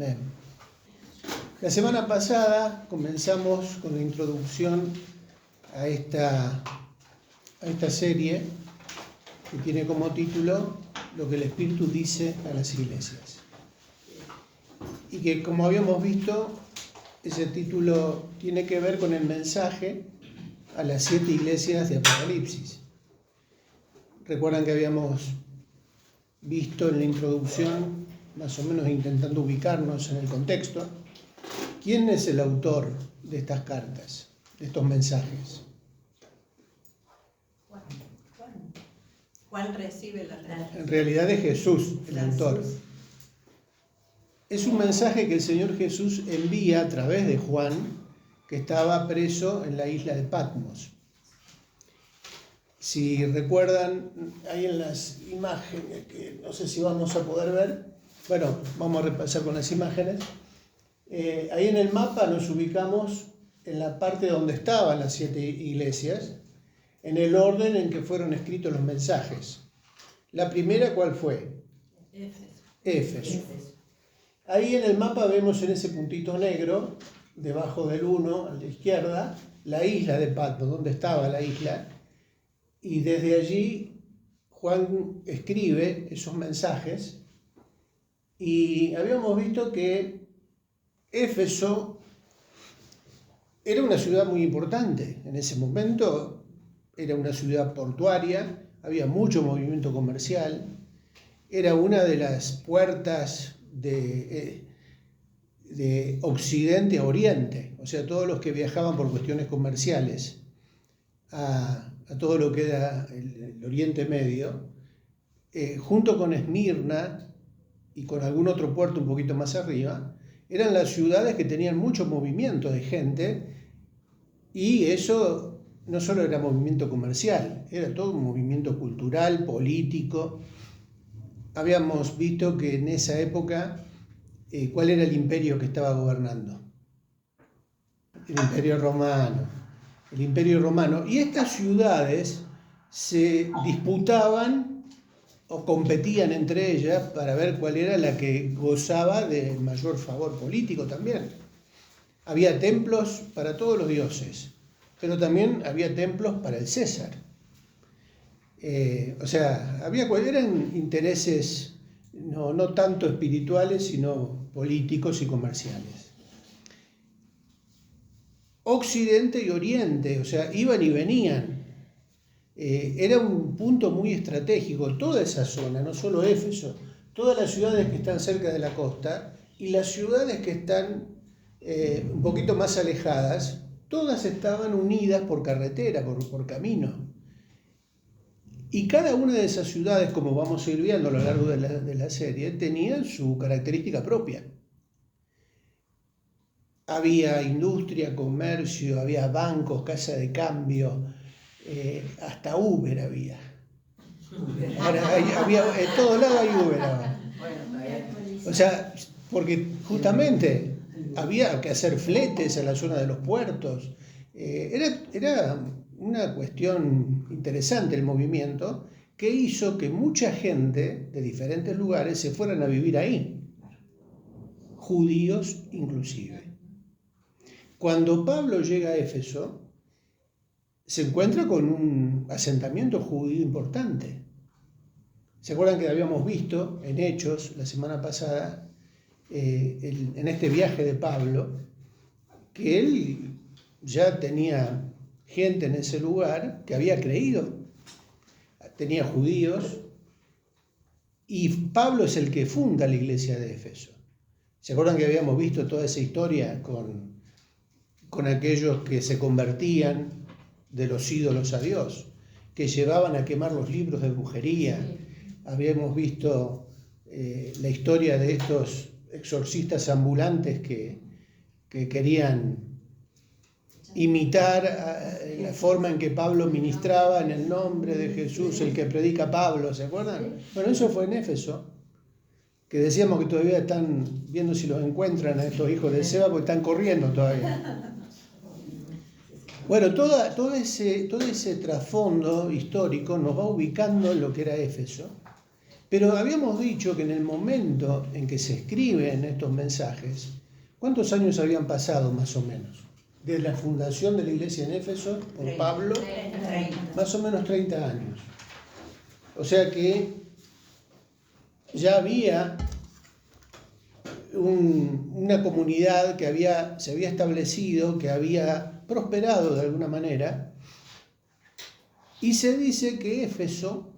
Amén. La semana pasada comenzamos con la introducción a esta serie que tiene como título Lo que el Espíritu dice a las iglesias. Y que, como habíamos visto, ese título tiene que ver con el mensaje a las 7 iglesias de Apocalipsis. Recuerdan que habíamos visto en la introducción, más o menos intentando ubicarnos en el contexto, quién es el autor de estas cartas, de estos mensajes. Juan recibe la carta. En realidad es Jesús el autor. Es un mensaje que el Señor Jesús envía a través de Juan, que estaba preso en la isla de Patmos. Si recuerdan, ahí en las imágenes, que no sé si vamos a poder ver, bueno, vamos a repasar con las imágenes. Ahí en el mapa nos ubicamos en la parte donde estaban las 7 iglesias, en el orden en que fueron escritos los mensajes. La primera, ¿cuál fue? Éfeso. Ahí en el mapa vemos en ese puntito negro, debajo del 1 a la izquierda, la isla de Patmos, donde estaba la isla. Y desde allí Juan escribe esos mensajes y habíamos visto que Éfeso era una ciudad muy importante. En ese momento era una ciudad portuaria, había mucho movimiento comercial, era una de las puertas de Occidente a Oriente, o sea, todos los que viajaban por cuestiones comerciales a todo lo que era el Oriente Medio, junto con Esmirna y con algún otro puerto un poquito más arriba, eran las ciudades que tenían mucho movimiento de gente, y eso no solo era movimiento comercial, era todo un movimiento cultural, político. Habíamos visto que en esa época, ¿cuál era el imperio que estaba gobernando? El Imperio Romano. El Imperio Romano. Y estas ciudades se disputaban o competían entre ellas para ver cuál era la que gozaba de mayor favor político también. Había templos para todos los dioses, pero también había templos para el César. Eran intereses no tanto espirituales, sino políticos y comerciales. Occidente y Oriente, o sea, iban y venían. Era un punto muy estratégico, toda esa zona, no solo Éfeso, todas las ciudades que están cerca de la costa y las ciudades que están un poquito más alejadas, todas estaban unidas por carretera, por camino. Y cada una de esas ciudades, como vamos a ir viendo a lo largo de la serie, tenían su característica propia. Había industria, comercio, había bancos, casa de cambio, hasta Uber había. Ahora en todos lados hay Uber ahora. O sea, porque justamente había que hacer fletes a la zona de los puertos. Era una cuestión interesante el movimiento que hizo que mucha gente de diferentes lugares se fueran a vivir ahí, judíos inclusive. Cuando Pablo llega a Éfeso, se encuentra con un asentamiento judío importante. ¿Se acuerdan que habíamos visto en Hechos la semana pasada, en este viaje de Pablo, que él ya tenía gente en ese lugar que había creído? Tenía judíos, y Pablo es el que funda la iglesia de Éfeso. ¿Se acuerdan que habíamos visto toda esa historia con aquellos que se convertían de los ídolos a Dios, que llevaban a quemar los libros de brujería? Habíamos visto la historia de estos exorcistas ambulantes que querían imitar la forma en que Pablo ministraba en el nombre de Jesús, el que predica Pablo, ¿se acuerdan? Bueno, eso fue en Éfeso, que decíamos que todavía están viendo si los encuentran a estos hijos de Seba, porque están corriendo todavía. Bueno, todo ese trasfondo histórico nos va ubicando en lo que era Éfeso, Pero habíamos dicho que en el momento en que se escriben estos mensajes, ¿cuántos años habían pasado más o menos? Desde la fundación de la iglesia en Éfeso por 30. Pablo, 30. más o menos 30 años. O sea que ya había una comunidad que se había establecido, que había prosperado de alguna manera, y se dice que Éfeso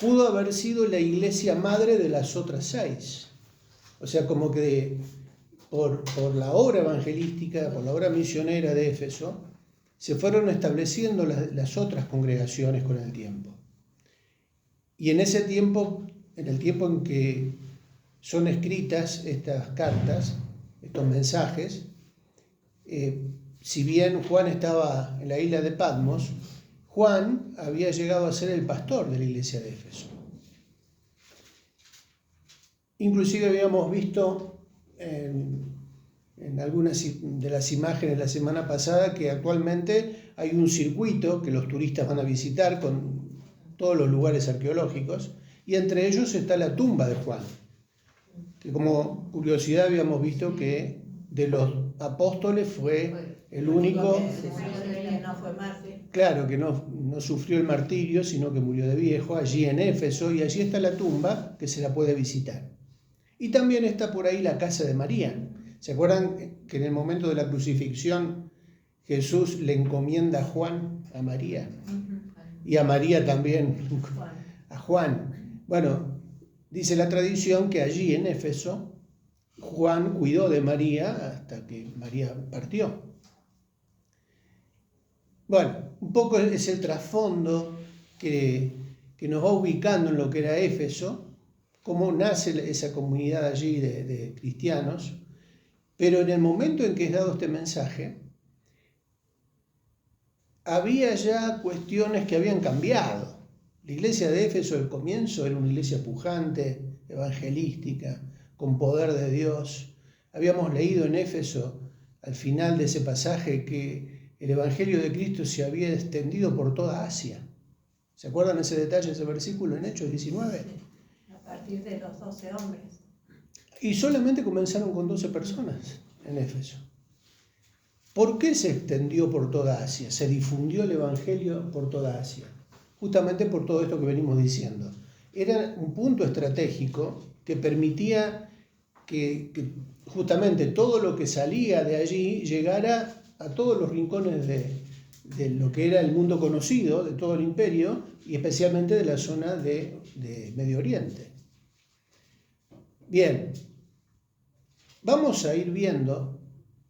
pudo haber sido la iglesia madre de las otras 6. O sea, como que por la obra evangelística, por la obra misionera de Éfeso, se fueron estableciendo las otras congregaciones con el tiempo. Y en ese tiempo, en el tiempo en que son escritas estas cartas, estos mensajes, si bien Juan estaba en la isla de Patmos, Juan había llegado a ser el pastor de la iglesia de Éfeso. Inclusive habíamos visto en algunas de las imágenes la semana pasada que actualmente hay un circuito que los turistas van a visitar con todos los lugares arqueológicos, y entre ellos está la tumba de Juan, que como curiosidad habíamos visto que de los apóstoles fue el único, claro, que no sufrió el martirio, sino que murió de viejo allí en Éfeso, y allí está la tumba que se la puede visitar. Y también está por ahí la casa de María. ¿Se acuerdan que en el momento de la crucifixión Jesús le encomienda a Juan a María? Y a María también a Juan. Bueno, dice la tradición que allí en Éfeso Juan cuidó de María hasta que María partió. Bueno, un poco es el trasfondo que nos va ubicando en lo que era Éfeso, cómo nace esa comunidad allí de cristianos, pero en el momento en que es dado este mensaje, había ya cuestiones que habían cambiado. La iglesia de Éfeso al comienzo era una iglesia pujante, evangelística, con poder de Dios. Habíamos leído en Éfeso, al final de ese pasaje, que el evangelio de Cristo se había extendido por toda Asia. ¿Se acuerdan ese detalle, ese versículo en Hechos 19? A partir de los 12 hombres. Y solamente comenzaron con 12 personas en Éfeso. ¿Por qué se extendió por toda Asia? Se difundió el evangelio por toda Asia. Justamente por todo esto que venimos diciendo. Era un punto estratégico que permitía que justamente todo lo que salía de allí llegara a todos los rincones de lo que era el mundo conocido, de todo el imperio, y especialmente de la zona de Medio Oriente. Bien, vamos a ir viendo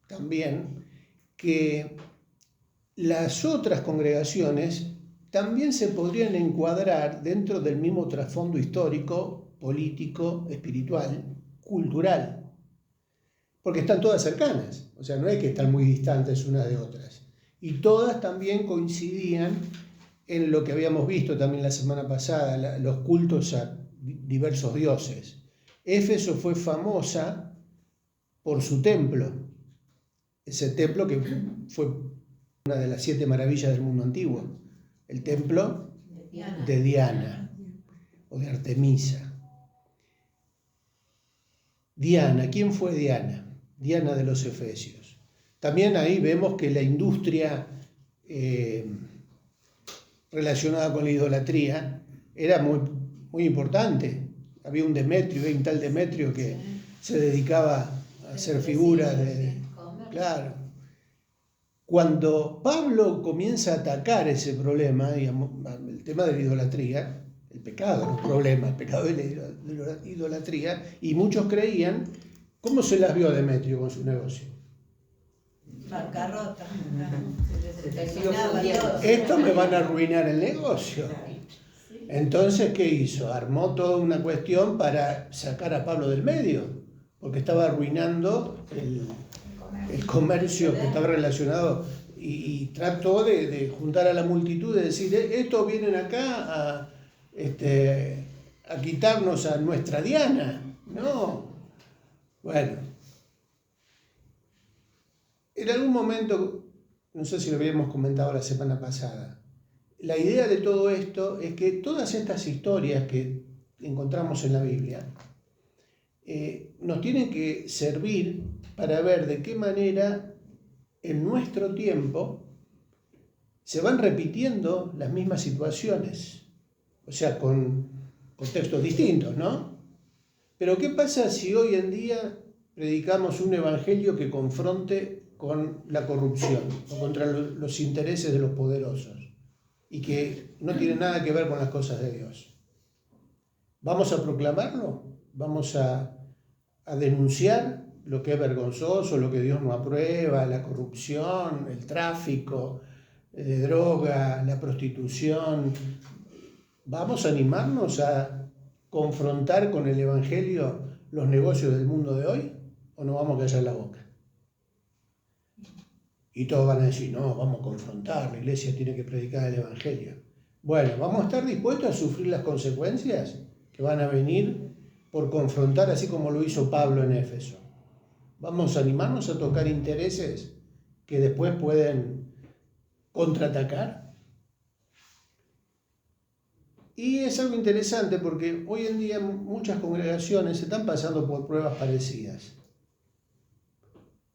también que las otras congregaciones también se podrían encuadrar dentro del mismo trasfondo histórico, político, espiritual, cultural, porque están todas cercanas, o sea, no es que están muy distantes unas de otras, y todas también coincidían en lo que habíamos visto también la semana pasada, los cultos a diversos dioses. Éfeso fue famosa por su templo, ese templo que fue una de las 7 maravillas del mundo antiguo, el templo de Diana o de Artemisa. Diana, ¿quién fue Diana? Diana de los Efesios. También ahí vemos que la industria relacionada con la idolatría era muy importante. Había un Demetrio, un tal Demetrio que se dedicaba a hacer figuras de... Claro. Cuando Pablo comienza a atacar ese problema, digamos, el tema de la idolatría, el pecado, no problema, el pecado de la idolatría, y muchos creían, ¿cómo se las vio Demetrio con su negocio? Bancarrota. Esto me van a arruinar el negocio. Entonces, ¿qué hizo? Armó toda una cuestión para sacar a Pablo del medio, porque estaba arruinando el comercio que estaba relacionado, y trató de juntar a la multitud, de decir, estos vienen acá a quitarnos a nuestra Diana. No. Bueno. En algún momento, no sé si lo habíamos comentado la semana pasada, la idea de todo esto es que todas estas historias que encontramos en la Biblia nos tienen que servir para ver de qué manera en nuestro tiempo se van repitiendo las mismas situaciones, o sea, con contextos distintos, ¿no? Pero ¿qué pasa si hoy en día predicamos un evangelio que confronte con la corrupción o contra los intereses de los poderosos y que no tiene nada que ver con las cosas de Dios? ¿Vamos a proclamarlo? ¿Vamos a denunciar lo que es vergonzoso, lo que Dios no aprueba, la corrupción, el tráfico de droga, la prostitución? ¿Vamos a animarnos a confrontar con el evangelio los negocios del mundo de hoy? ¿O nos vamos a callar la boca? Y todos van a decir, no, vamos a confrontar, la iglesia tiene que predicar el evangelio. Bueno, ¿vamos a estar dispuestos a sufrir las consecuencias que van a venir por confrontar, así como lo hizo Pablo en Éfeso? ¿Vamos a animarnos a tocar intereses que después pueden contraatacar? Y es algo interesante porque hoy en día muchas congregaciones están pasando por pruebas parecidas.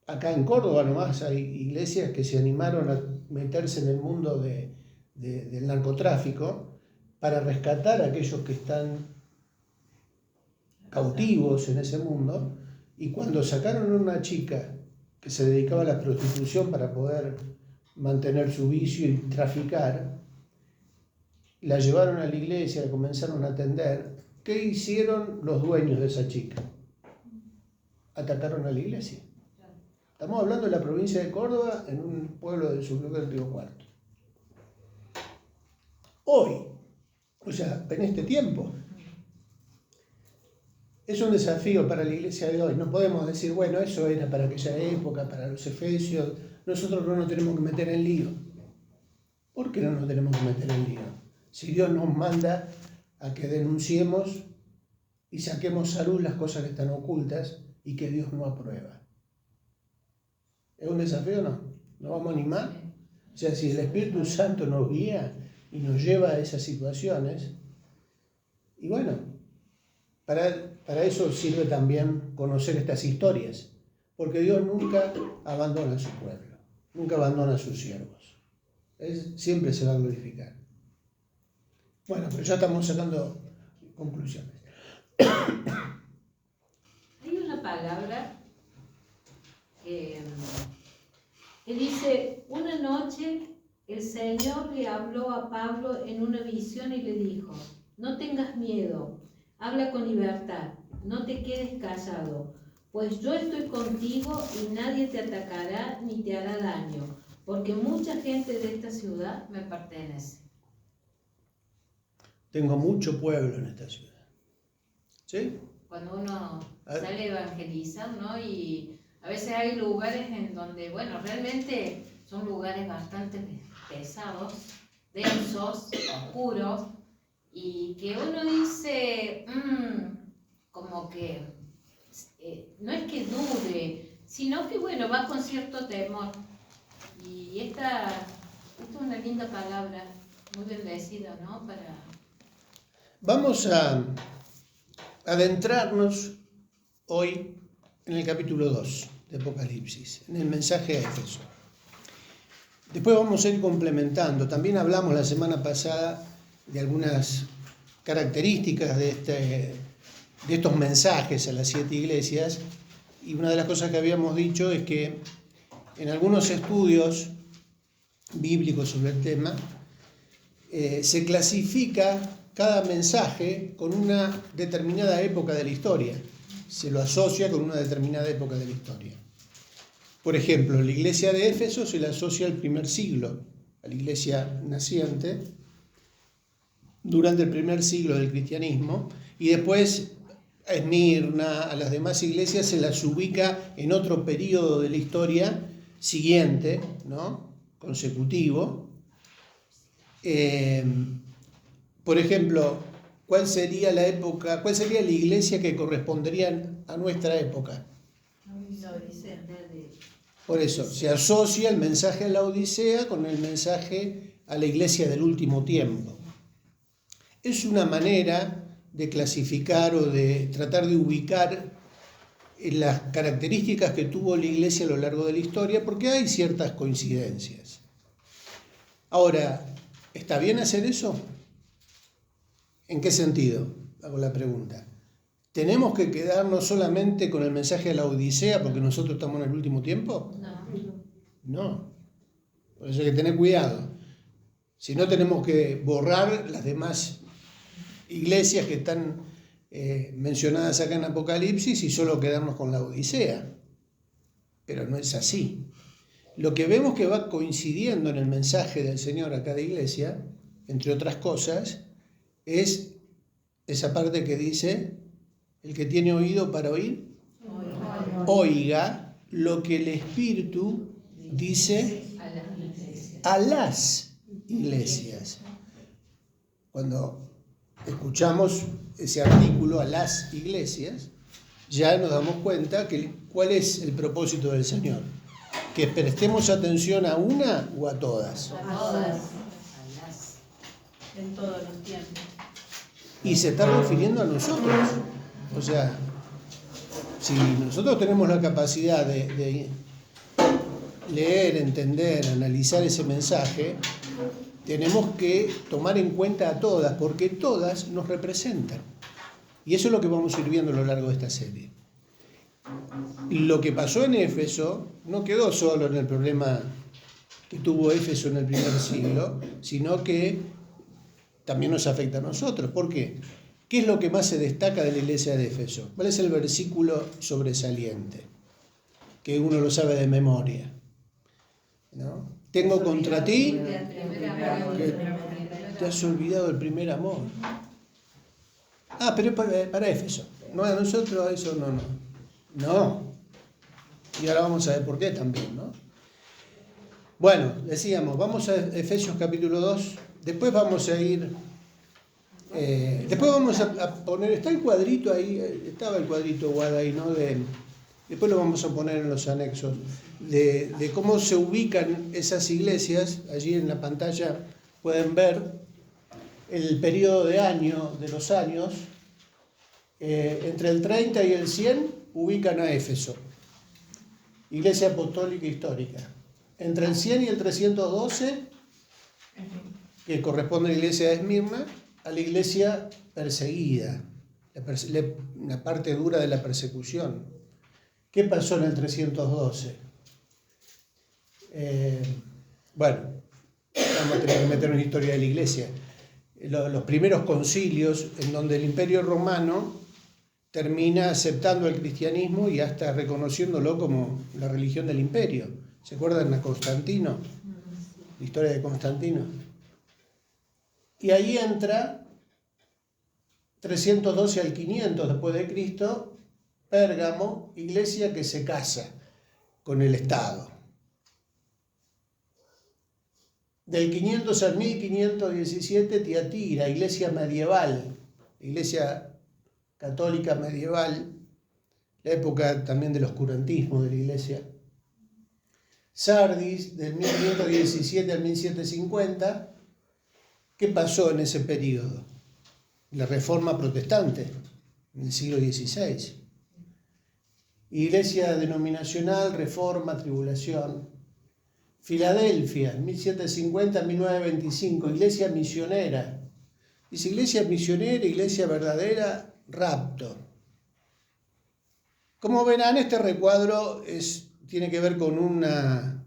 Acá en Córdoba nomás hay iglesias que se animaron a meterse en el mundo del narcotráfico para rescatar a aquellos que están cautivos en ese mundo, y cuando sacaron a una chica que se dedicaba a la prostitución para poder mantener su vicio y traficar, la llevaron a la iglesia, la comenzaron a atender. ¿Qué hicieron los dueños de esa chica? Atacaron a la iglesia. Estamos hablando de la provincia de Córdoba, en un pueblo del subbloque del Río Cuarto. Hoy, o sea, en este tiempo, es un desafío para la iglesia de hoy. No podemos decir, bueno, eso era para aquella época, para los efesios, nosotros no nos tenemos que meter en lío. ¿Por qué no nos tenemos que meter en lío? Si Dios nos manda a que denunciemos y saquemos a luz las cosas que están ocultas y que Dios no aprueba. ¿Es un desafío o no? ¿Nos vamos a animar? O sea, si el Espíritu Santo nos guía y nos lleva a esas situaciones, y bueno, para eso sirve también conocer estas historias, porque Dios nunca abandona a su pueblo, nunca abandona a sus siervos. Él siempre se va a glorificar. Bueno, pero ya estamos sacando conclusiones. Hay una palabra que dice, una noche el Señor le habló a Pablo en una visión y le dijo, no tengas miedo, habla con libertad, no te quedes callado, pues yo estoy contigo y nadie te atacará ni te hará daño, porque mucha gente de esta ciudad me pertenece. Tengo mucho pueblo en esta ciudad. ¿Sí? Cuando uno sale a evangelizar, ¿no? Y a veces hay lugares en donde, bueno, realmente son lugares bastante pesados, densos, oscuros, y que uno dice, como que, no es que dude, sino que, bueno, va con cierto temor. Y esta es una linda palabra, muy bendecida, ¿no? Vamos a adentrarnos hoy en el capítulo 2 de Apocalipsis, en el mensaje a Éfeso. Después vamos a ir complementando. También hablamos la semana pasada de algunas características de estos mensajes a las 7 iglesias, y una de las cosas que habíamos dicho es que en algunos estudios bíblicos sobre el tema se clasifica cada mensaje con una determinada época de la historia. Se lo asocia con una determinada época de la historia. Por ejemplo, la iglesia de Éfeso se la asocia al primer siglo, a la iglesia naciente, durante el primer siglo del cristianismo, y después a Esmirna, a las demás iglesias se las ubica en otro periodo de la historia siguiente, ¿no? Consecutivo. Por ejemplo, ¿cuál sería la iglesia que correspondería a nuestra época? Por eso, se asocia el mensaje a la Odisea con el mensaje a la iglesia del último tiempo. Es una manera de clasificar o de tratar de ubicar las características que tuvo la iglesia a lo largo de la historia, porque hay ciertas coincidencias. Ahora, ¿está bien hacer eso? ¿En qué sentido? Hago la pregunta. ¿Tenemos que quedarnos solamente con el mensaje de la Odisea porque nosotros estamos en el último tiempo? No. Por eso hay que tener cuidado. Si no, tenemos que borrar las demás iglesias que están mencionadas acá en Apocalipsis y solo quedarnos con la Odisea. Pero no es así. Lo que vemos que va coincidiendo en el mensaje del Señor a cada iglesia, entre otras cosas, es esa parte que dice: el que tiene oído para oír, oiga lo que el Espíritu dice a las iglesias. Cuando escuchamos ese artículo, a las iglesias, ya nos damos cuenta que cuál es el propósito del Señor. Que prestemos atención a una o a todas. A todas. En todos los tiempos. Y se está refiriendo a nosotros. O sea, si nosotros tenemos la capacidad de leer, entender, analizar ese mensaje, tenemos que tomar en cuenta a todas, porque todas nos representan. Y eso es lo que vamos a ir viendo a lo largo de esta serie. Lo que pasó en Éfeso no quedó solo en el problema que tuvo Éfeso en el primer siglo, sino que también nos afecta a nosotros. ¿Por qué? ¿Qué es lo que más se destaca de la iglesia de Éfeso? ¿Cuál es el versículo sobresaliente? Que uno lo sabe de memoria, ¿no? Tengo contra ti que te has olvidado del primer amor. Ah, pero es para Éfeso. No, a nosotros eso no. Y ahora vamos a ver por qué también, ¿no? Bueno, decíamos, vamos a Efesios capítulo 2. Después vamos a ir... después vamos a poner... Está el cuadrito ahí, estaba el cuadrito Guada ahí, ¿no? Después lo vamos a poner en los anexos. De cómo se ubican esas iglesias. Allí en la pantalla pueden ver el periodo de los años. Entre el 30 y el 100 ubican a Éfeso, iglesia apostólica histórica. Entre el 100 y el 312, que corresponde a la iglesia de Esmirna, a la iglesia perseguida, la parte dura de la persecución. ¿Qué pasó en el 312? Bueno, vamos a tener que meter una historia de la iglesia. Los primeros concilios en donde el Imperio Romano termina aceptando el cristianismo y hasta reconociéndolo como la religión del imperio. ¿Se acuerdan a Constantino? La historia de Constantino. Y ahí entra 312 al 500 después de Cristo, Pérgamo, iglesia que se casa con el Estado. Del 500 al 1517, Tiatira, iglesia medieval, iglesia católica medieval, la época también del oscurantismo de la iglesia. Sardis, del 1517 al 1750. ¿Qué pasó en ese periodo? La Reforma Protestante, en el siglo XVI. Iglesia denominacional, Reforma, Tribulación. Filadelfia, 1750 a 1925, iglesia misionera. Dice iglesia misionera, iglesia verdadera, rapto. Como verán, este recuadro tiene que ver con una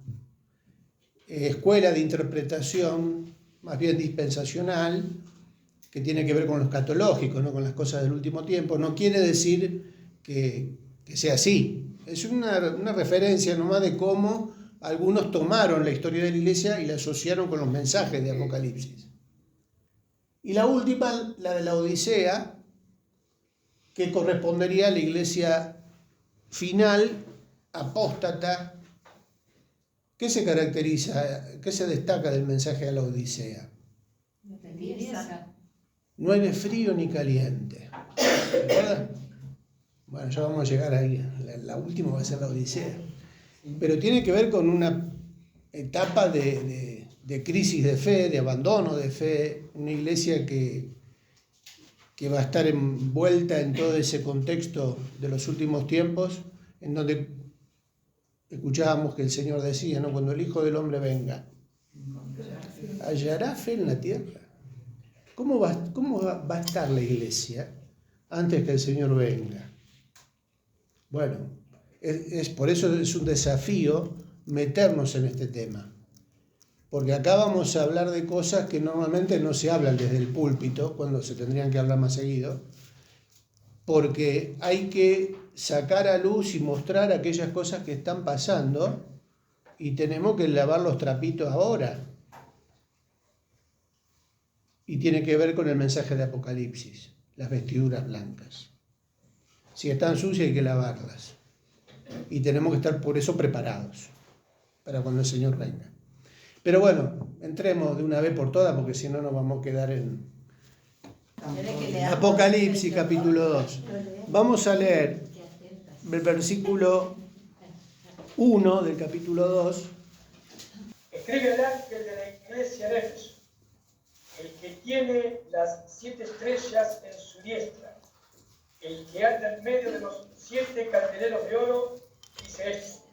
escuela de interpretación, más bien dispensacional, que tiene que ver con lo escatológico, ¿no? Con las cosas del último tiempo. No quiere decir que sea así. Es una referencia nomás de cómo algunos tomaron la historia de la iglesia y la asociaron con los mensajes de Apocalipsis. Y la última, la de la Odisea, que correspondería a la iglesia final, apóstata. ¿Qué se caracteriza, qué se destaca del mensaje de la Odisea? No hay frío ni caliente. ¿Recuerdan? Bueno, ya vamos a llegar ahí. La última va a ser la Odisea. Pero tiene que ver con una etapa de crisis de fe, de abandono de fe, una iglesia que va a estar envuelta en todo ese contexto de los últimos tiempos, en donde escuchábamos que el Señor decía, ¿no? Cuando el Hijo del Hombre venga, ¿hallará fe en la tierra? ¿Cómo va a estar la iglesia antes que el Señor venga? Bueno, por eso es un desafío meternos en este tema. Porque acá vamos a hablar de cosas que normalmente no se hablan desde el púlpito, cuando se tendrían que hablar más seguido, porque hay que sacar a luz y mostrar aquellas cosas que están pasando y tenemos que lavar los trapitos ahora. Y tiene que ver con el mensaje de Apocalipsis, las vestiduras blancas. Si están sucias hay que lavarlas. Y tenemos que estar por eso preparados para cuando el Señor venga. Pero bueno, entremos de una vez por todas porque si no nos vamos a quedar en Apocalipsis capítulo 2. Vamos a leer el versículo 1 del capítulo 2. Escribe el ángel de la iglesia de Éfeso, el que tiene las 7 estrellas en su diestra, el que anda en medio de los 7 candeleros de oro, dice esto.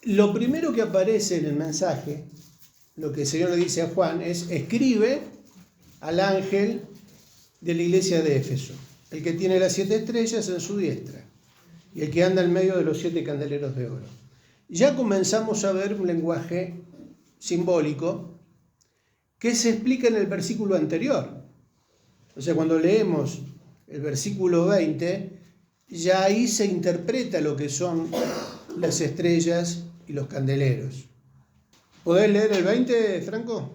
Lo primero que aparece en el mensaje, lo que el Señor le dice a Juan, es: escribe al ángel de la iglesia de Éfeso, el que tiene las 7 estrellas en su diestra y el que anda en medio de los 7 candeleros de oro. Ya comenzamos a ver un lenguaje simbólico que se explica en el versículo anterior. O sea, cuando leemos el versículo 20, ya ahí se interpreta lo que son las estrellas y los candeleros. ¿Podés leer el 20, Franco?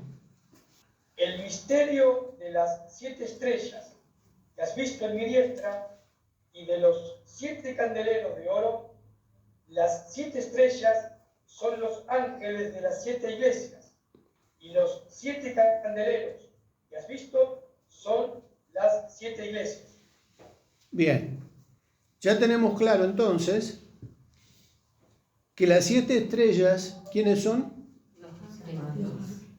El misterio de las 7 estrellas que has visto en mi diestra y de los 7 candeleros de oro. Las 7 estrellas son los ángeles de las 7 iglesias y los 7 candeleros que has visto son las 7 iglesias. Bien, ya tenemos claro entonces que las 7 estrellas, ¿quiénes son?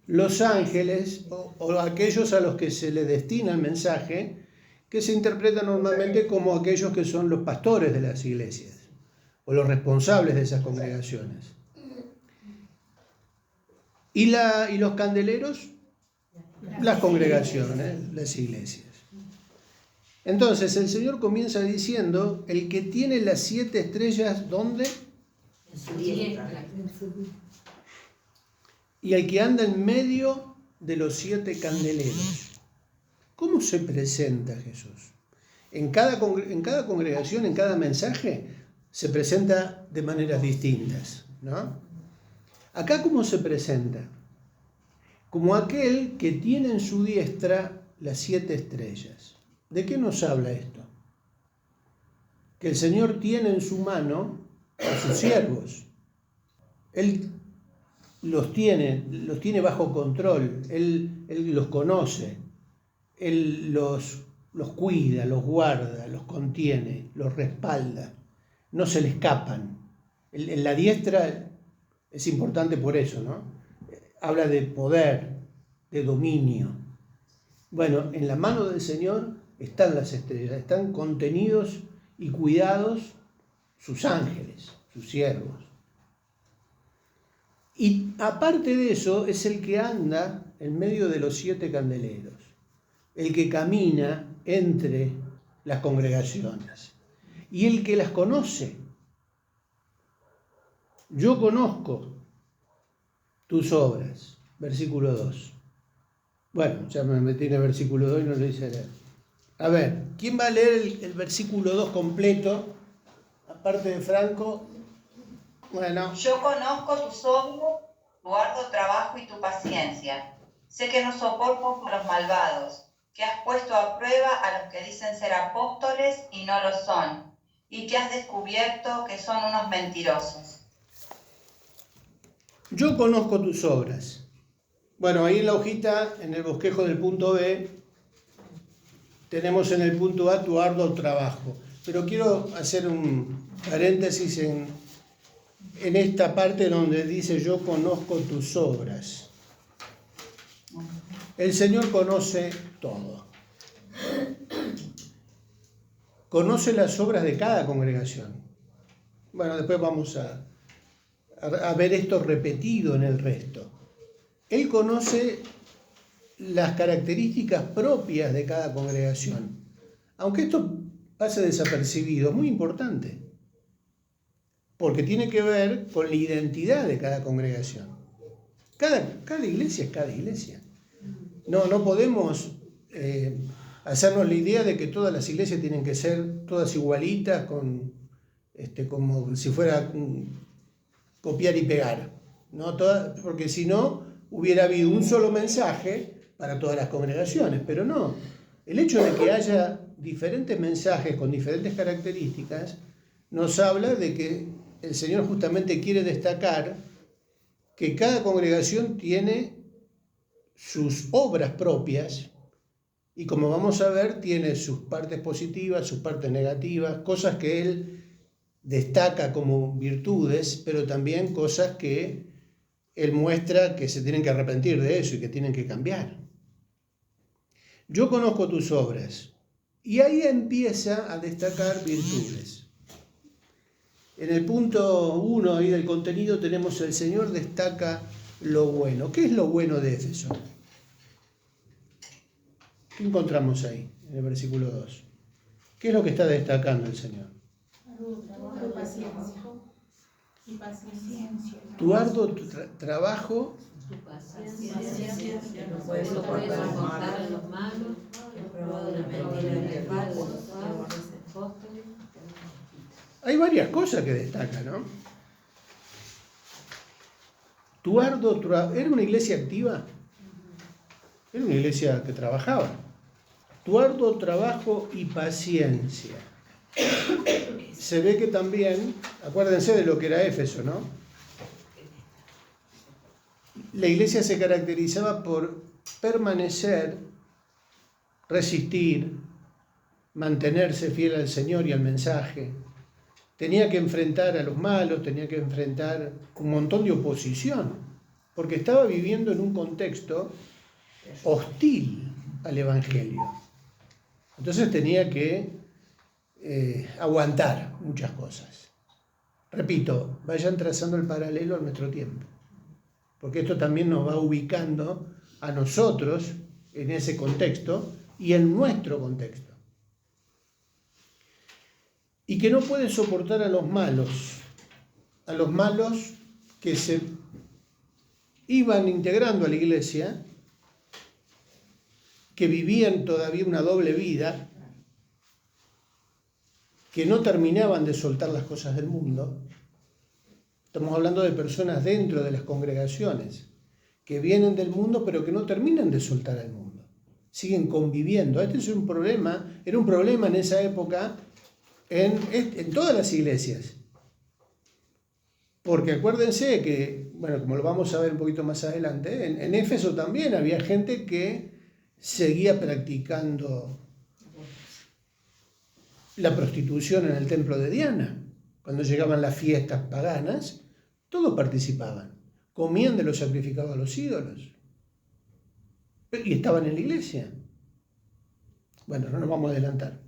Los ángeles o aquellos a los que se les destina el mensaje, que se interpreta normalmente como aquellos que son los pastores de las iglesias o los responsables de esas congregaciones. ¿Y los candeleros? Las congregaciones, las iglesias. Entonces el Señor comienza diciendo: el que tiene las 7 estrellas, ¿dónde? En su diestra. Y el que anda en medio de los 7 candeleros. ¿Cómo se presenta Jesús? En cada congregación, en cada mensaje, se presenta de maneras distintas, ¿no? Acá, ¿cómo se presenta? Como aquel que tiene en su diestra las 7 estrellas. ¿De qué nos habla esto? Que el Señor tiene en su mano a sus siervos. Él los tiene bajo control, Él los conoce, Él los cuida, los guarda, los contiene, los respalda, no se le escapan. En la diestra es importante por eso, ¿no? Habla de poder, de dominio. Bueno, en la mano del Señor están las estrellas, están contenidos y cuidados sus ángeles, sus siervos. Y aparte de eso, es el que anda en medio de los 7 candeleros, el que camina entre las congregaciones y el que las conoce. Yo conozco tus obras, versículo 2. Bueno, ya me metí en el versículo 2 y no lo hice leer. A ver, ¿quién va a leer el versículo 2 completo? Aparte de Franco. Bueno. Yo conozco tus obras, tu arduo trabajo y tu paciencia. Sé que no soportas a los malvados, que has puesto a prueba a los que dicen ser apóstoles y no lo son, y que has descubierto que son unos mentirosos. Yo conozco tus obras. Bueno, ahí en la hojita, en el bosquejo del punto B, tenemos en el punto A tu arduo trabajo. Pero quiero hacer un paréntesis en en esta parte donde dice yo conozco tus obras. El Señor conoce todo. Conoce las obras de cada congregación. Bueno, después vamos a ver esto repetido en el resto. Él conoce las características propias de cada congregación. Aunque esto pase desapercibido, es muy importante. Porque tiene que ver con la identidad de cada congregación. Cada iglesia es cada iglesia. No podemos hacernos la idea de que todas las iglesias tienen que ser todas igualitas, como si fuera copiar y pegar, ¿no? Porque si no, hubiera habido un solo mensaje para todas las congregaciones, pero no. El hecho de que haya diferentes mensajes con diferentes características nos habla de que el Señor justamente quiere destacar que cada congregación tiene sus obras propias y, como vamos a ver, tiene sus partes positivas, sus partes negativas, cosas que Él destaca como virtudes, pero también cosas que Él muestra que se tienen que arrepentir de eso y que tienen que cambiar. Yo conozco tus obras. Y ahí empieza a destacar virtudes. En el punto 1 ahí del contenido tenemos el Señor destaca lo bueno. ¿Qué es lo bueno de Éfeso? ¿Qué encontramos ahí en el versículo 2? ¿Qué es lo que está destacando el Señor? Tu arduo trabajo, Tu paciencia, no puedes soportar a los malos, he probado la mentira de falsos apóstoles. hay varias cosas que destaca, ¿no? Tu arduo trabajo, ¿era una iglesia activa? Era una iglesia que trabajaba. Tu arduo trabajo y paciencia. Se ve que también, acuérdense de lo que era Éfeso, ¿no? La iglesia se caracterizaba por permanecer, resistir, mantenerse fiel al Señor y al mensaje. Tenía que enfrentar a los malos, tenía que enfrentar un montón de oposición, porque estaba viviendo en un contexto hostil al Evangelio. Entonces tenía que aguantar muchas cosas. Repito, vayan trazando el paralelo a nuestro tiempo, porque esto también nos va ubicando a nosotros en ese contexto y en nuestro contexto. Y que no puede soportar a los malos que se iban integrando a la iglesia, que vivían todavía una doble vida, que no terminaban de soltar las cosas del mundo. Estamos hablando de personas dentro de las congregaciones que vienen del mundo pero que no terminan de soltar al mundo. Siguen conviviendo. Este es un problema, era un problema en esa época en todas las iglesias. Porque acuérdense que, bueno, como lo vamos a ver un poquito más adelante, en Éfeso también había gente que seguía practicando la prostitución en el templo de Diana. Cuando llegaban las fiestas paganas, todos participaban. Comían de lo sacrificado a los ídolos. Y estaban en la iglesia. Bueno, no nos vamos a adelantar.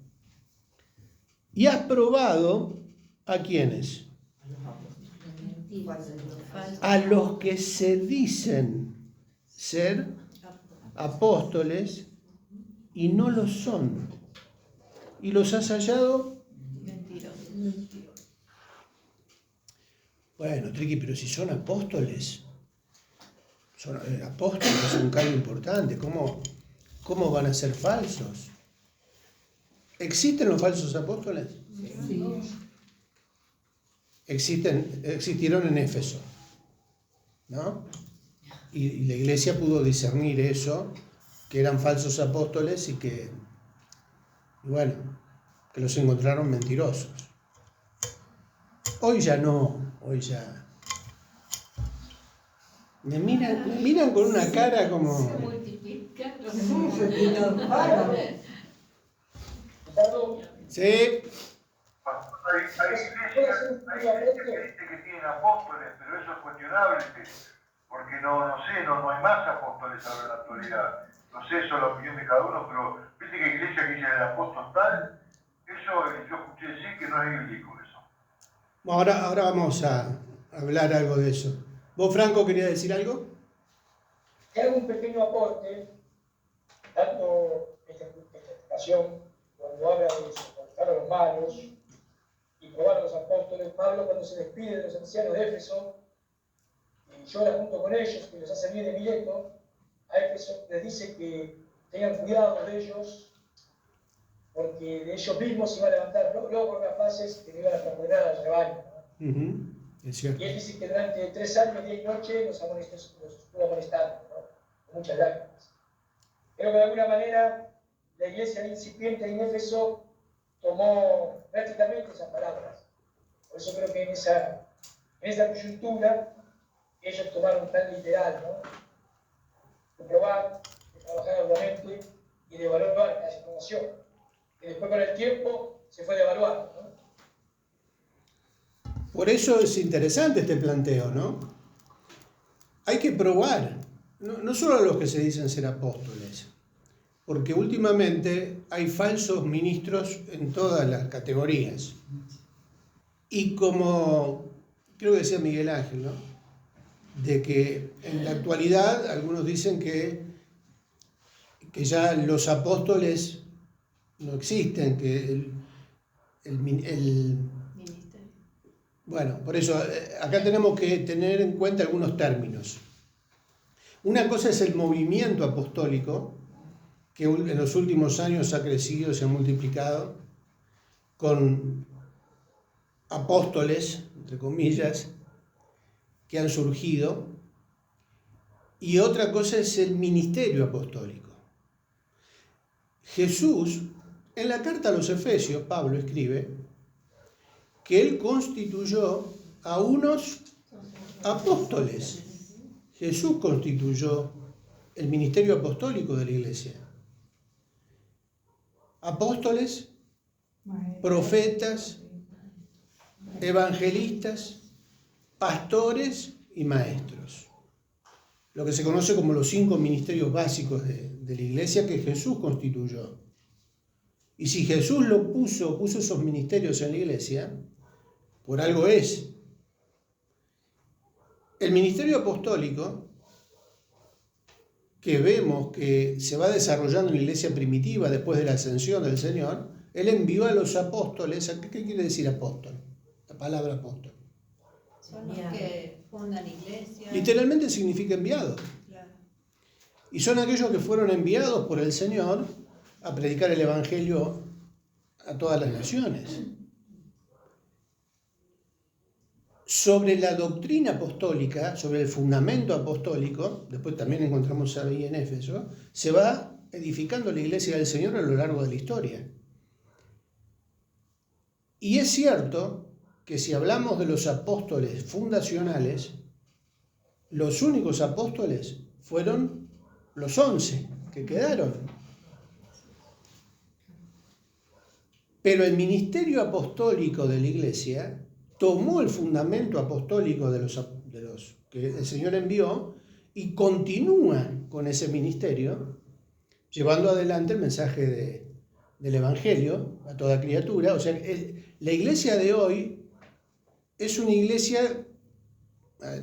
¿Y has probado a quiénes? A los que se dicen ser apóstoles y no lo son. ¿Y los has hallado? Bueno, Triqui, pero si son apóstoles es un cargo importante. ¿Cómo van a ser falsos? ¿Existen los falsos apóstoles? Sí. Existieron en Éfeso, ¿no? Y la iglesia pudo discernir eso, que eran falsos apóstoles y que los encontraron mentirosos. Hoy ya no, hoy ya. Me miran con una cara como. Se multiplican los Sí. Hay iglesias que tienen apóstoles, pero eso es cuestionable, porque no hay más apóstoles ahora en la actualidad. No sé, eso es la opinión de cada uno, pero viste que hay iglesia que dice el apóstol tal, eso yo escuché decir que no es bíblico eso. Ahora vamos a hablar algo de eso. ¿Vos, Franco, querías decir algo? Hago un pequeño aporte, dando esta explicación, cuando habla de soportar a los malos y probar a los apóstoles. Pablo, cuando se despide de los ancianos de Éfeso y llora junto con ellos, que los hace bien de Mileto, a Éfeso les dice que tengan cuidado de ellos, porque de ellos mismos se iban a levantar locos rapaces que no iban a perdonar al rebaño, ¿no? Es cierto. Y él dice que durante 3 años, día y noche, los estuvo amonestando, ¿no? Con muchas lágrimas. Creo que de alguna manera la iglesia incipiente en Éfeso tomó prácticamente esas palabras. Por eso creo que en esa coyuntura ellos tomaron tan literal, ¿no? De probar, de trabajar arduamente y de evaluar la información, que después con el tiempo se fue devaluando, ¿no? Por eso es interesante este planteo, ¿no? Hay que probar, no solo a los que se dicen ser apóstoles, porque últimamente hay falsos ministros en todas las categorías. Y como creo que decía Miguel Ángel, ¿no? De que en la actualidad algunos dicen que ya los apóstoles no existen, que bueno, por eso acá tenemos que tener en cuenta algunos términos. Una cosa es el movimiento apostólico, que en los últimos años ha crecido, se ha multiplicado, con apóstoles, entre comillas, que han surgido. Y otra cosa es el ministerio apostólico. Jesús, en la carta a los Efesios, Pablo escribe que él constituyó a unos apóstoles. Jesús constituyó el ministerio apostólico de la iglesia. Apóstoles, profetas, evangelistas, pastores y maestros. Lo que se conoce como los 5 ministerios básicos de la iglesia que Jesús constituyó. Y si Jesús puso esos ministerios en la iglesia, por algo es. El ministerio apostólico, que vemos que se va desarrollando en la iglesia primitiva después de la ascensión del Señor, él envió a los apóstoles. ¿Qué quiere decir apóstol? La palabra apóstol. Son los que fundan iglesias. Literalmente significa enviado. Claro. Y son aquellos que fueron enviados por el Señor a predicar el Evangelio a todas las naciones. Sobre la doctrina apostólica, sobre el fundamento apostólico, después también encontramos ahí en Éfeso, se va edificando la iglesia del Señor a lo largo de la historia. Y es cierto que si hablamos de los apóstoles fundacionales, los únicos apóstoles fueron los 11 que quedaron. Pero el ministerio apostólico de la iglesia tomó el fundamento apostólico de los que el Señor envió y continúa con ese ministerio, llevando adelante el mensaje del Evangelio a toda criatura. O sea, la iglesia de hoy es una iglesia,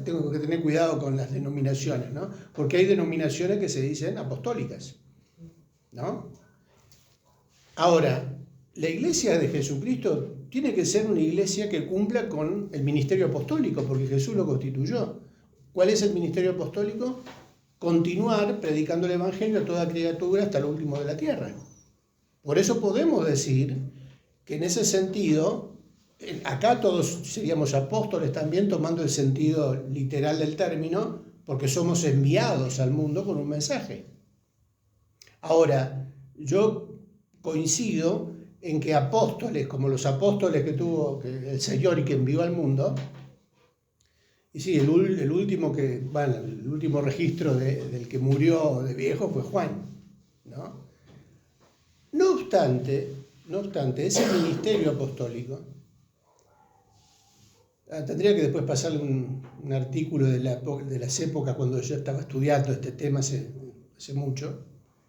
tengo que tener cuidado con las denominaciones, ¿no? Porque hay denominaciones que se dicen apostólicas, ¿no? Ahora, la iglesia de Jesucristo tiene que ser una iglesia que cumpla con el ministerio apostólico, porque Jesús lo constituyó. ¿Cuál es el ministerio apostólico? Continuar predicando el Evangelio a toda criatura hasta lo último de la tierra. Por eso podemos decir que en ese sentido, acá todos seríamos apóstoles también, tomando el sentido literal del término, porque somos enviados al mundo con un mensaje. Ahora, yo coincido en que apóstoles, como los apóstoles que tuvo el Señor y que envió al mundo, y sí, el último registro del que murió de viejo fue Juan, ¿no? No obstante, ese ministerio apostólico Tendría que después pasarle un artículo de las épocas cuando yo estaba estudiando este tema hace mucho,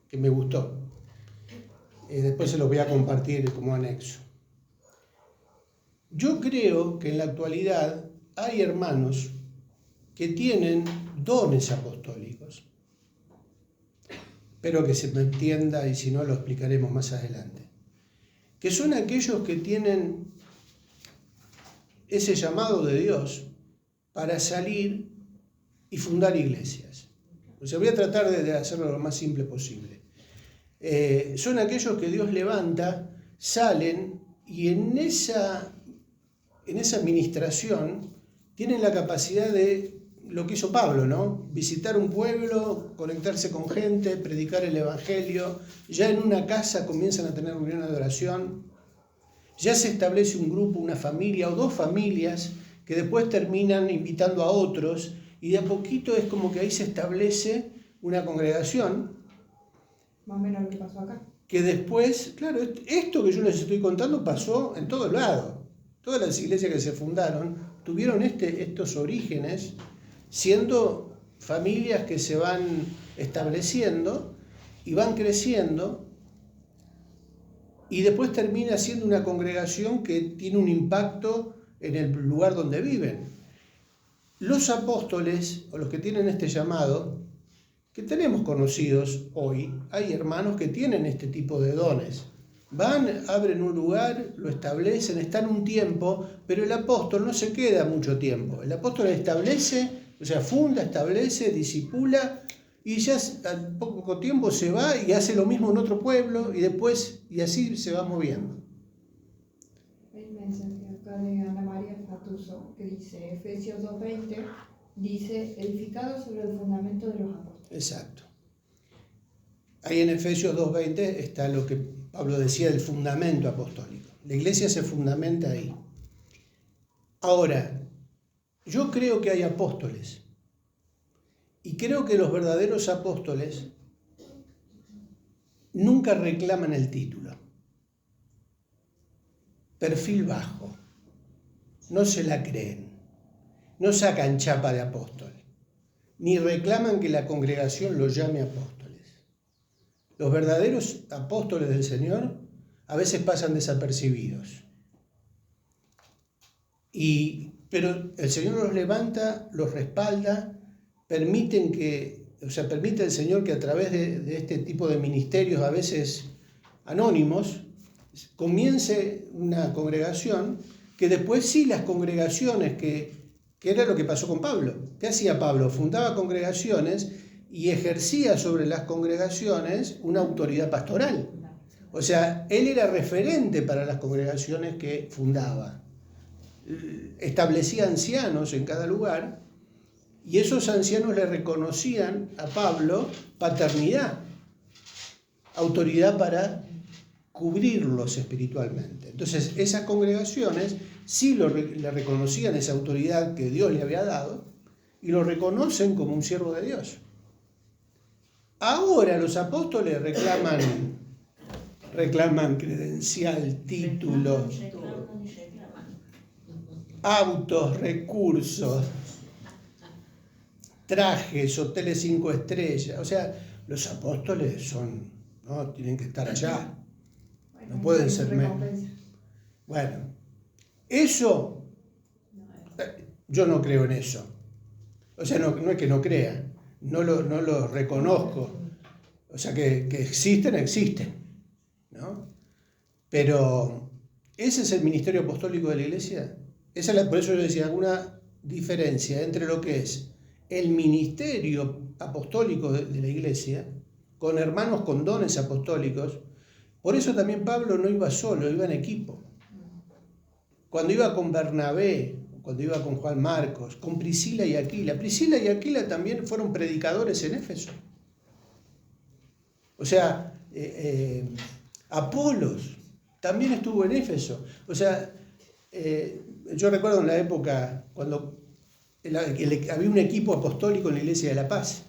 que me gustó. Después se los voy a compartir como anexo. Yo creo que en la actualidad hay hermanos que tienen dones apostólicos. Espero que se me entienda y si no lo explicaremos más adelante. Que son aquellos que tienen ese llamado de Dios para salir y fundar iglesias. O sea, voy a tratar de hacerlo lo más simple posible. Son aquellos que Dios levanta, salen y en esa administración tienen la capacidad de lo que hizo Pablo, ¿no? Visitar un pueblo, conectarse con gente, predicar el evangelio. Ya en una casa comienzan a tener reuniones de oración. Ya se establece un grupo, una familia o dos familias que después terminan invitando a otros y de a poquito es como que ahí se establece una congregación. Más o menos lo que pasó acá. Que después, claro, esto que yo les estoy contando pasó en todo lado. Todas las iglesias que se fundaron tuvieron estos orígenes, siendo familias que se van estableciendo y van creciendo, y después termina siendo una congregación que tiene un impacto en el lugar donde viven. Los apóstoles, o los que tienen este llamado, que tenemos conocidos hoy, hay hermanos que tienen este tipo de dones. Van, abren un lugar, lo establecen, están un tiempo, pero el apóstol no se queda mucho tiempo. El apóstol establece, o sea, funda, establece, discipula, y ya al poco tiempo se va y hace lo mismo en otro pueblo, y después, y así se va moviendo. El mensaje acá de Ana María Fatuso, que dice, Efesios 2:20, dice, edificado sobre el fundamento de los apóstoles. Exacto. Ahí en Efesios 2:20 está lo que Pablo decía del fundamento apostólico. La iglesia se fundamenta ahí. Ahora, yo creo que hay apóstoles. Y creo que los verdaderos apóstoles nunca reclaman el título. Perfil bajo. No se la creen. No sacan chapa de apóstol. Ni reclaman que la congregación los llame apóstoles. Los verdaderos apóstoles del Señor a veces pasan desapercibidos. Pero el Señor los levanta, los respalda, permite el Señor que a través de este tipo de ministerios, a veces anónimos, comience una congregación que después sí las congregaciones, que era lo que pasó con Pablo. ¿Qué hacía Pablo? Fundaba congregaciones y ejercía sobre las congregaciones una autoridad pastoral. O sea, él era referente para las congregaciones que fundaba. Establecía ancianos en cada lugar y esos ancianos le reconocían a Pablo paternidad, autoridad para cubrirlos espiritualmente. Entonces, esas congregaciones sí le reconocían esa autoridad que Dios le había dado y lo reconocen como un siervo de Dios. Ahora los apóstoles reclaman credencial, título, autos, recursos, trajes, hoteles 5 estrellas. O sea, los apóstoles tienen que estar allá. No pueden ser menos. Bueno, eso, yo no creo en eso. O sea, no es que no crea, no lo reconozco. O sea, que existen, ¿no? Pero, ¿ese es el ministerio apostólico de la iglesia? Por eso yo decía, alguna diferencia entre lo que es el ministerio apostólico de la iglesia, con hermanos con dones apostólicos. Por eso también Pablo no iba solo, iba en equipo. Cuando iba con Bernabé, cuando iba con Juan Marcos, con Priscila y Aquila. Priscila y Aquila también fueron predicadores en Éfeso. O sea, Apolos también estuvo en Éfeso. O sea, yo recuerdo en la época cuando había un equipo apostólico en la Iglesia de La Paz,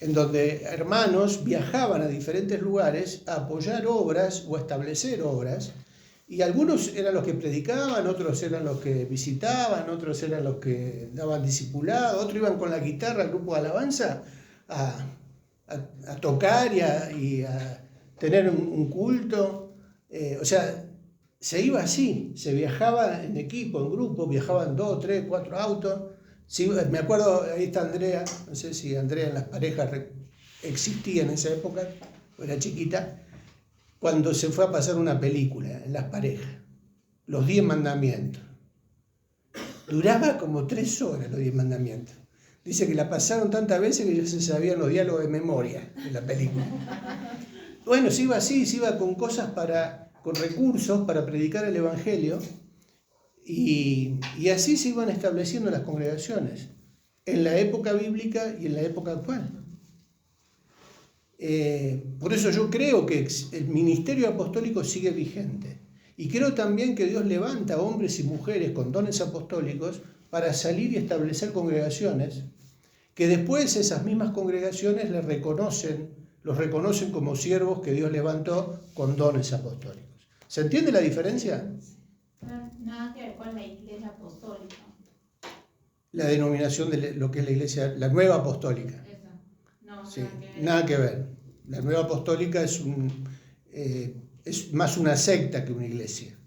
en donde hermanos viajaban a diferentes lugares a apoyar obras o a establecer obras, Y algunos eran los que predicaban, otros eran los que visitaban, otros eran los que daban discipulado, otros iban con la guitarra al grupo de alabanza a tocar y a tener un culto. O sea, se iba así, se viajaba en equipo, en grupo, viajaban 2, 3, 4 autos. Sí, me acuerdo, ahí está Andrea, no sé si Andrea en las parejas existía en esa época, era chiquita, cuando se fue a pasar una película en las parejas, los 10 mandamientos. Duraba como 3 horas los 10 mandamientos. Dice que la pasaron tantas veces que ya se sabían los diálogos de memoria de la película. Bueno, se iba así, se iba con cosas con recursos para predicar el Evangelio, y así se iban estableciendo las congregaciones, en la época bíblica y en la época actual. Por eso yo creo que el ministerio apostólico sigue vigente. Y creo también que Dios levanta hombres y mujeres con dones apostólicos para salir y establecer congregaciones, que después esas mismas congregaciones los reconocen como siervos que Dios levantó con dones apostólicos. ¿Se entiende la diferencia? Nada que ver con la iglesia apostólica. La denominación de lo que es la iglesia, la nueva apostólica. Eso. No, Sí, nada que ver. nada que ver. La nueva apostólica es más una secta que una iglesia,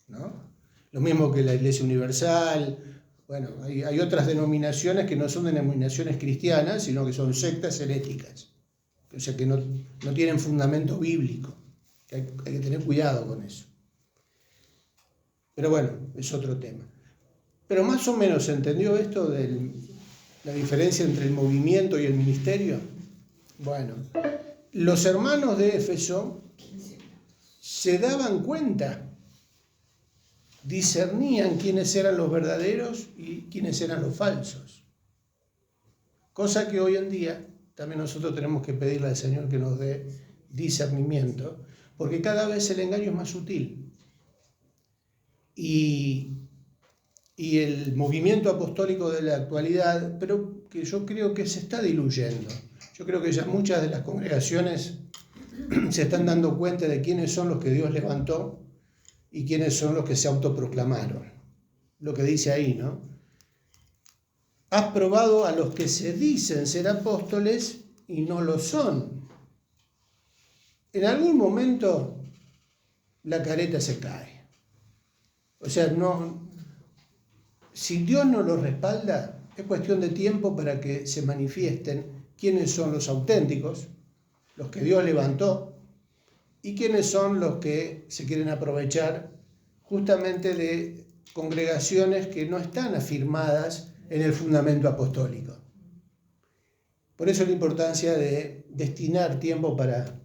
¿no? Lo mismo que la iglesia universal. Bueno, hay otras denominaciones que no son denominaciones cristianas, sino que son sectas heréticas. O sea, que no tienen fundamento bíblico. Hay que tener cuidado con eso. Pero bueno, es otro tema. Pero más o menos se entendió esto de la diferencia entre el movimiento y el ministerio. Bueno, los hermanos de Éfeso se daban cuenta, discernían quiénes eran los verdaderos y quiénes eran los falsos. Cosa que hoy en día también nosotros tenemos que pedirle al Señor que nos dé discernimiento, porque cada vez el engaño es más sutil. Y el movimiento apostólico de la actualidad, pero que yo creo que se está diluyendo. Yo creo que ya muchas de las congregaciones se están dando cuenta de quiénes son los que Dios levantó y quiénes son los que se autoproclamaron. Lo que dice ahí, ¿no? Has probado a los que se dicen ser apóstoles y no lo son. En algún momento la careta se cae. O sea, si Dios no los respalda, es cuestión de tiempo para que se manifiesten quiénes son los auténticos, los que Dios levantó, y quiénes son los que se quieren aprovechar justamente de congregaciones que no están afirmadas en el fundamento apostólico. Por eso la importancia de destinar tiempo para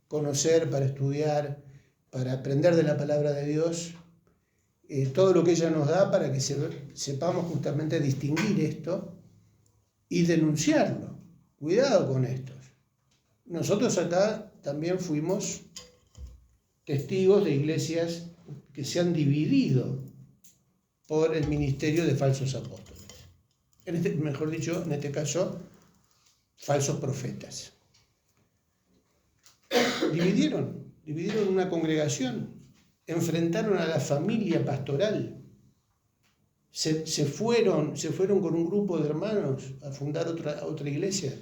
conocer, para estudiar, para aprender de la palabra de Dios, todo lo que ella nos da para que sepamos justamente distinguir esto y denunciarlo. Cuidado con estos. Nosotros acá también fuimos testigos de iglesias que se han dividido por el ministerio de falsos apóstoles. Mejor dicho, en este caso, falsos profetas. Dividieron una congregación, enfrentaron a la familia pastoral, se fueron con un grupo de hermanos a fundar otra iglesia.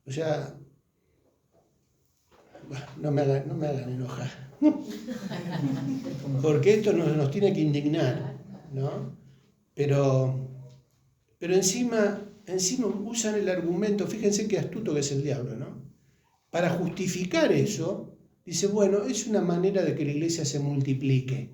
O sea, no me hagan enojar, porque esto nos tiene que indignar, ¿no? Pero encima usan el argumento, fíjense qué astuto que es el diablo, ¿no? Para justificar eso, dice, bueno, es una manera de que la iglesia se multiplique.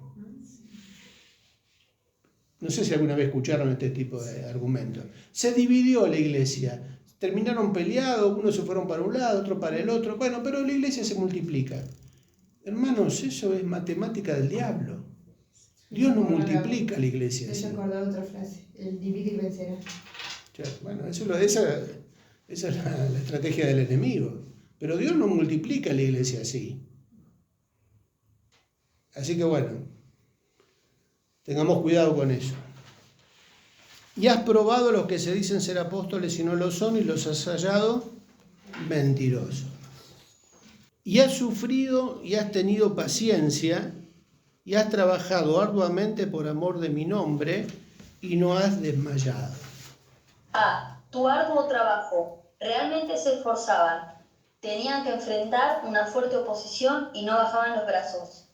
No sé si alguna vez escucharon este tipo de argumentos. Se dividió la iglesia, terminaron peleados, unos se fueron para un lado, otro para el otro. Bueno, pero la iglesia se multiplica. Hermanos, eso es matemática del diablo. Dios no multiplica la iglesia. Se acordó otra frase, el divide y vencerá. Bueno, esa es la estrategia del enemigo. Pero Dios no multiplica la iglesia así. Así que bueno, tengamos cuidado con eso. Y has probado a los que se dicen ser apóstoles y no lo son, y los has hallado mentirosos. Y has sufrido y has tenido paciencia y has trabajado arduamente por amor de mi nombre y no has desmayado. A. Tu arduo trabajo. Realmente se esforzaban. Tenían que enfrentar una fuerte oposición y no bajaban los brazos.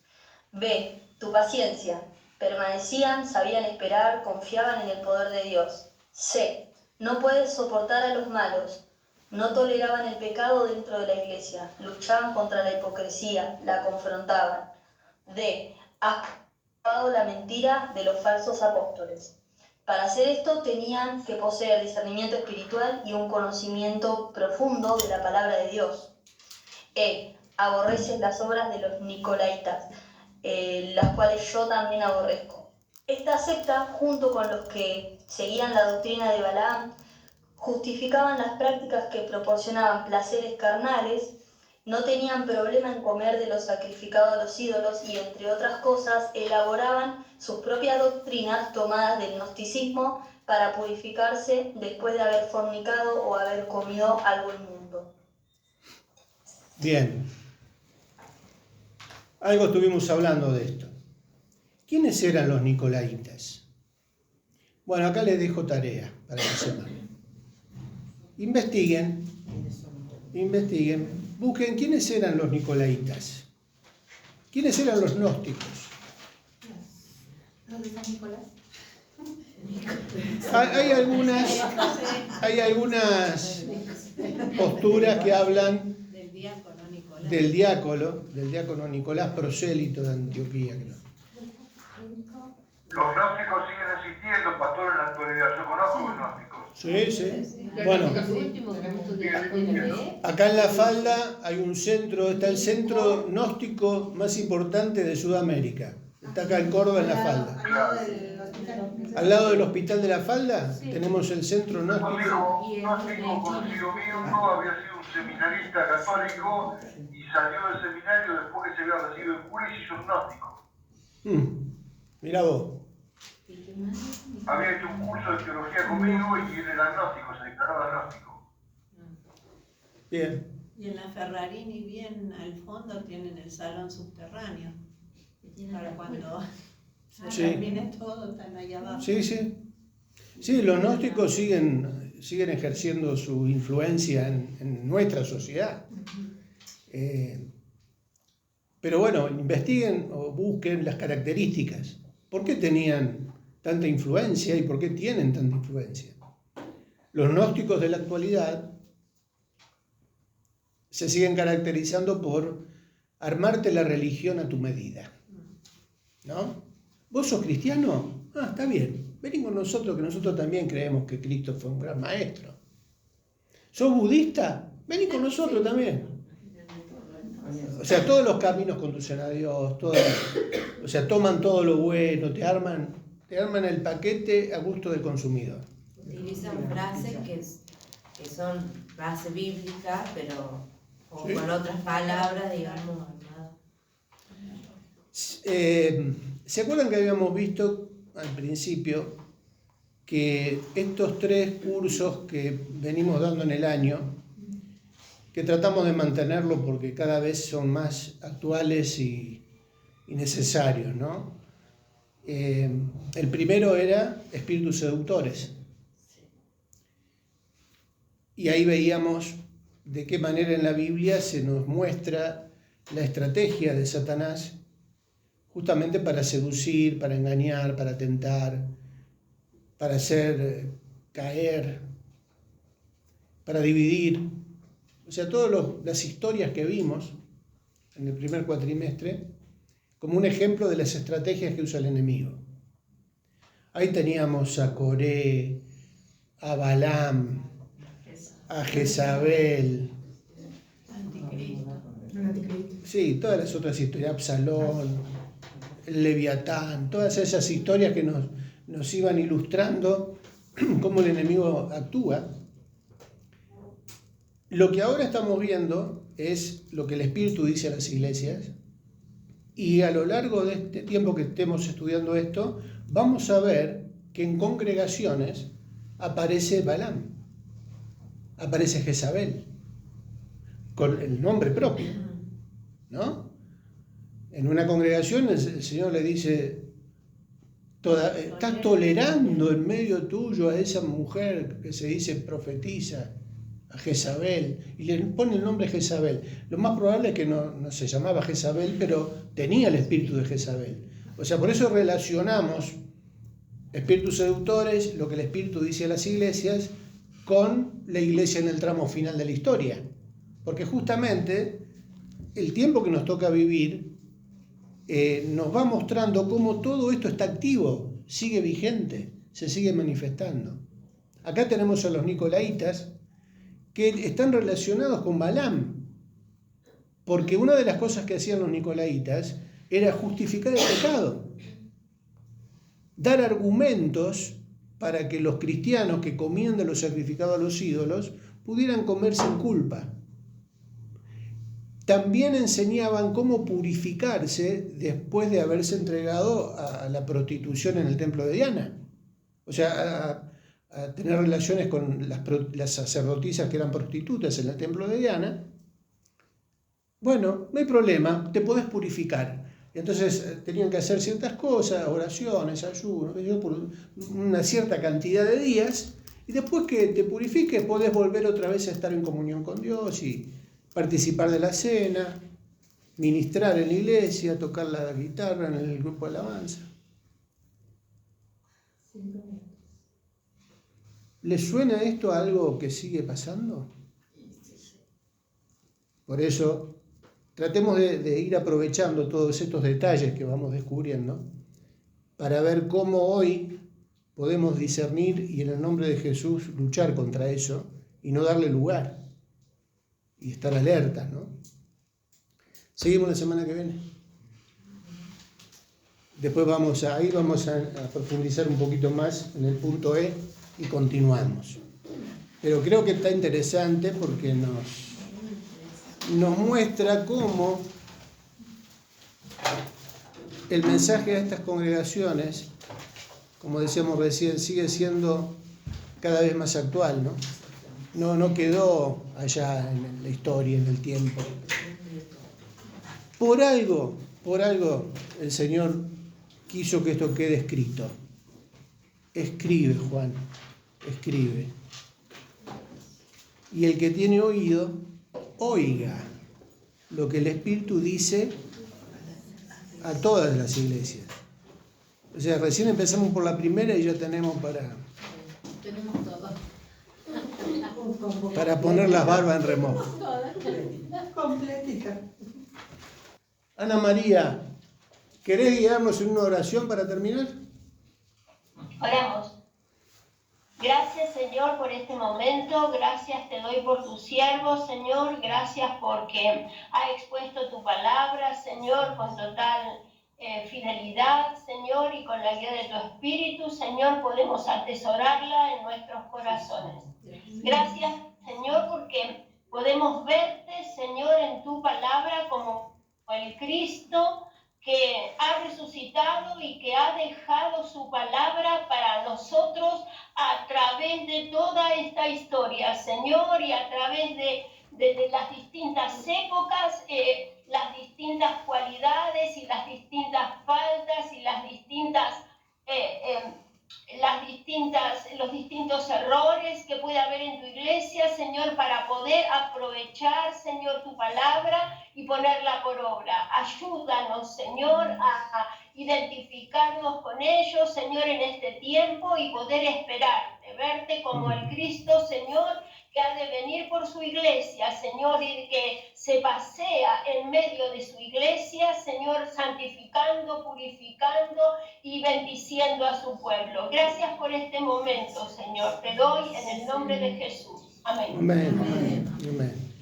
B. Tu paciencia. Permanecían, sabían esperar, confiaban en el poder de Dios. C. No puedes soportar a los malos. No toleraban el pecado dentro de la iglesia. Luchaban contra la hipocresía, la confrontaban. D. Has probado la mentira de los falsos apóstoles. Para hacer esto tenían que poseer discernimiento espiritual y un conocimiento profundo de la palabra de Dios. E. Aborreces las obras de los nicolaitas, las cuales yo también aborrezco. Esta secta, junto con los que seguían la doctrina de Balaam, justificaban las prácticas que proporcionaban placeres carnales, no tenían problema en comer de lo sacrificado a los ídolos y, entre otras cosas, elaboraban sus propias doctrinas tomadas del gnosticismo para purificarse después de haber fornicado o haber comido algo inmundo. Bien. Algo estuvimos hablando de esto. ¿Quiénes eran los nicolaitas? Bueno, acá les dejo tarea para que sepan. Investiguen, busquen quiénes eran los nicolaitas, quiénes eran los gnósticos. ¿Los de San Nicolás? Hay algunas posturas que hablan Del diácono Nicolás. del diácono Nicolás, prosélito de Antioquía, creo. Los gnósticos siguen existiendo, pastor, en la actualidad. Yo conozco gnósticos. Sí. Bueno, Los últimos que estudié, acá en La Falda hay un centro, está el centro gnóstico más importante de Sudamérica. Está acá en Córdoba, en La Falda. Al lado del hospital de La Falda tenemos el centro Un gnóstico. amigo gnóstico conocido mío había sido un seminarista católico y salió del seminario después que se había recibido en cura y se hizo gnóstico. Mirá vos. Había hecho un curso de teología conmigo y él era gnóstico, se declaró agnóstico. Bien. Y en la Ferrarini, bien al fondo, tienen el salón subterráneo. Para cuando se termine todo, están ahí abajo. Sí. Sí, los gnósticos siguen ejerciendo su influencia en nuestra sociedad. Pero bueno, investiguen o busquen las características. ¿Por qué tenían tanta influencia y por qué tienen tanta influencia? Los gnósticos de la actualidad se siguen caracterizando por armarte la religión a tu medida, ¿no? ¿Vos sos cristiano? Ah, está bien. Vení con nosotros, que nosotros también creemos que Cristo fue un gran maestro. ¿Sos budista? Vení con nosotros también. O sea, todos los caminos conducen a Dios, o sea, toman todo lo bueno, te arman el paquete a gusto del consumidor. Utilizan frases que son frases bíblicas, pero con otras palabras, digamos. ¿Se acuerdan que habíamos visto al principio que estos 3 cursos que venimos dando en el año, que tratamos de mantenerlo porque cada vez son más actuales y necesarios, ¿no? El primero era Espíritus Seductores. Y ahí veíamos de qué manera en la Biblia se nos muestra la estrategia de Satanás justamente para seducir, para engañar, para tentar, para hacer caer, para dividir. O sea, todas las historias que vimos en el primer cuatrimestre como un ejemplo de las estrategias que usa el enemigo. Ahí teníamos a Coré, a Balaam, a Jezabel, sí, todas las otras historias, Absalón, el Leviatán, todas esas historias que nos iban ilustrando cómo el enemigo actúa. Lo que ahora estamos viendo es lo que el Espíritu dice a las iglesias, y a lo largo de este tiempo que estemos estudiando esto, vamos a ver que en congregaciones aparece Balaam, aparece Jezabel, con el nombre propio, ¿no? En una congregación el Señor le dice, estás tolerando en medio tuyo a esa mujer que se dice profetiza, a Jezabel, y le pone el nombre Jezabel. Lo más probable es que no se llamaba Jezabel, pero tenía el espíritu de Jezabel. O sea, por eso relacionamos espíritus seductores, lo que el espíritu dice a las iglesias, con la iglesia en el tramo final de la historia. Porque justamente el tiempo que nos toca vivir nos va mostrando cómo todo esto está activo, sigue vigente, se sigue manifestando. Acá tenemos a los nicolaitas que están relacionados con Balaam, porque una de las cosas que hacían los nicolaitas era justificar el pecado, dar argumentos para que los cristianos que comían de lo sacrificado a los ídolos pudieran comer sin culpa. También enseñaban cómo purificarse después de haberse entregado a la prostitución en el templo de Diana. O sea, a tener relaciones con las sacerdotisas que eran prostitutas en el templo de Diana. Bueno, no hay problema, te podés purificar. Entonces tenían que hacer ciertas cosas, oraciones, ayunos, por una cierta cantidad de días, y después que te purifiques podés volver otra vez a estar en comunión con Dios y participar de la cena, ministrar en la iglesia, tocar la guitarra en el grupo de alabanza. ¿Les suena esto a algo que sigue pasando? Por eso, tratemos de ir aprovechando todos estos detalles que vamos descubriendo para ver cómo hoy podemos discernir y en el nombre de Jesús luchar contra eso y no darle lugar y estar alertas, ¿no? Seguimos la semana que viene. Después vamos a profundizar un poquito más en el punto E y continuamos. Pero creo que está interesante porque nos muestra cómo el mensaje de estas congregaciones, como decíamos recién, sigue siendo cada vez más actual, ¿no? No quedó allá en la historia, en el tiempo. Por algo el Señor quiso que esto quede escrito. Escribe, Juan, escribe. Y el que tiene oído, oiga lo que el Espíritu dice a todas las iglesias. O sea, recién empezamos por la primera y ya tenemos para poner las barbas en remojo. Completita. Ana María, ¿querés guiarnos en una oración para terminar? Oramos. Gracias, Señor, por este momento. Gracias te doy por tu siervo, Señor. Gracias porque ha expuesto tu palabra, Señor, con total fidelidad, Señor, y con la guía de tu Espíritu, Señor, podemos atesorarla en nuestros corazones. Gracias, Señor, porque podemos verte, Señor, en tu palabra como el Cristo que ha resucitado y que ha dejado su palabra para nosotros a través de toda esta historia, Señor, y a través de las distintas épocas, las distintas cualidades y las distintas faltas y los distintos errores que puede haber en tu iglesia, Señor, para poder aprovechar, Señor, tu palabra y ponerla por obra. Ayúdanos, Señor, a identificarnos con ellos, Señor, en este tiempo y poder esperarte, verte como el Cristo, Señor, que ha de venir por su iglesia, Señor, y que se pasea en medio de su iglesia, Señor, santificando, purificando y bendiciendo a su pueblo. Gracias por este momento, Señor. Te doy en el nombre de Jesús. Amén. Amén. Amén. Amén.